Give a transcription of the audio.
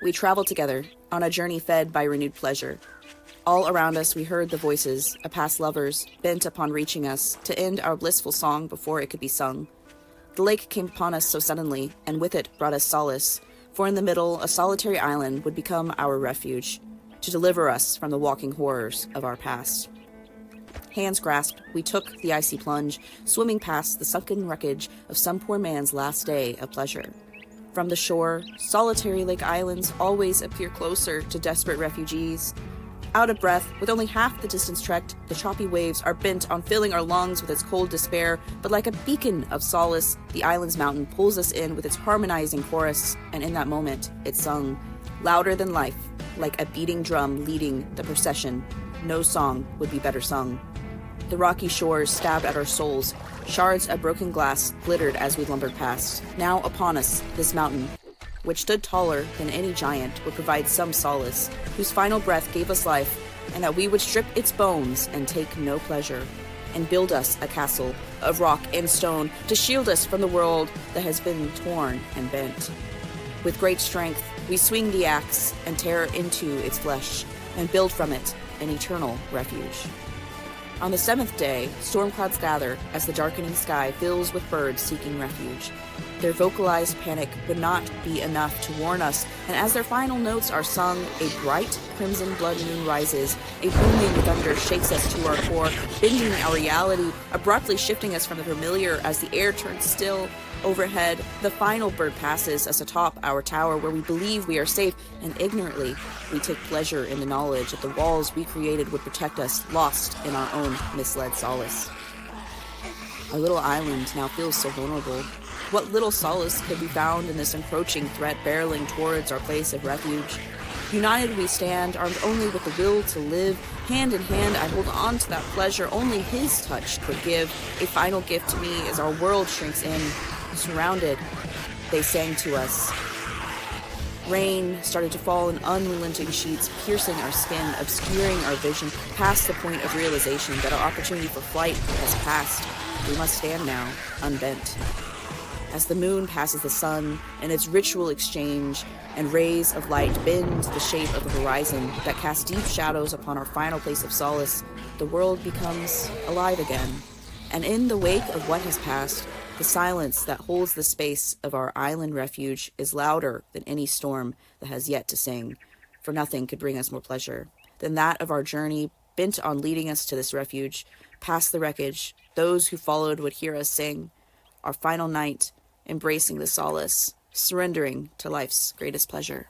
We traveled together, on a journey fed by renewed pleasure. All around us we heard the voices of past lovers, bent upon reaching us, to end our blissful song before it could be sung. The lake came upon us so suddenly, and with it brought us solace, for in the middle a solitary island would become our refuge, to deliver us from the walking horrors of our past. Hands grasped, we took the icy plunge, swimming past the sunken wreckage of some poor man's last day of pleasure. From the shore, solitary lake islands always appear closer to desperate refugees. Out of breath, with only half the distance trekked, the choppy waves are bent on filling our lungs with its cold despair, but like a beacon of solace, the island's mountain pulls us in with its harmonizing chorus, and in that moment, it sung, louder than life, like a beating drum leading the procession. No song would be better sung. The rocky shores stabbed at our souls. Shards of broken glass glittered as we lumbered past. Now upon us, this mountain, which stood taller than any giant, would provide some solace, whose final breath gave us life, and that we would strip its bones and take no pleasure, and build us a castle of rock and stone to shield us from the world that has been torn and bent. With great strength, we swing the axe and tear into its flesh, and build from it an eternal refuge. On the 7th day, storm clouds gather as the darkening sky fills with birds seeking refuge. Their vocalized panic would not be enough to warn us, and as their final notes are sung, a bright crimson blood moon rises. A booming thunder shakes us to our core, bending our reality, abruptly shifting us from the familiar as the air turns still. Overhead, the final bird passes us atop our tower where we believe we are safe, and ignorantly, we take pleasure in the knowledge that the walls we created would protect us, lost in our own misled solace. Our little island now feels so vulnerable. What little solace could be found in this encroaching threat barreling towards our place of refuge? United we stand, armed only with the will to live. Hand in hand, I hold on to that pleasure only his touch could give. A final gift to me as our world shrinks in. Surrounded, they sang to us. Rain started to fall in unrelenting sheets, piercing our skin, obscuring our vision, past the point of realization that our opportunity for flight has passed. We must stand now, unbent. As the moon passes the sun in its ritual exchange, and rays of light bend the shape of the horizon that cast deep shadows upon our final place of solace, the world becomes alive again. And in the wake of what has passed, the silence that holds the space of our island refuge is louder than any storm that has yet to sing, for nothing could bring us more pleasure than that of our journey, bent on leading us to this refuge. Past the wreckage, those who followed would hear us sing, our final night, embracing the solace, surrendering to life's greatest pleasure.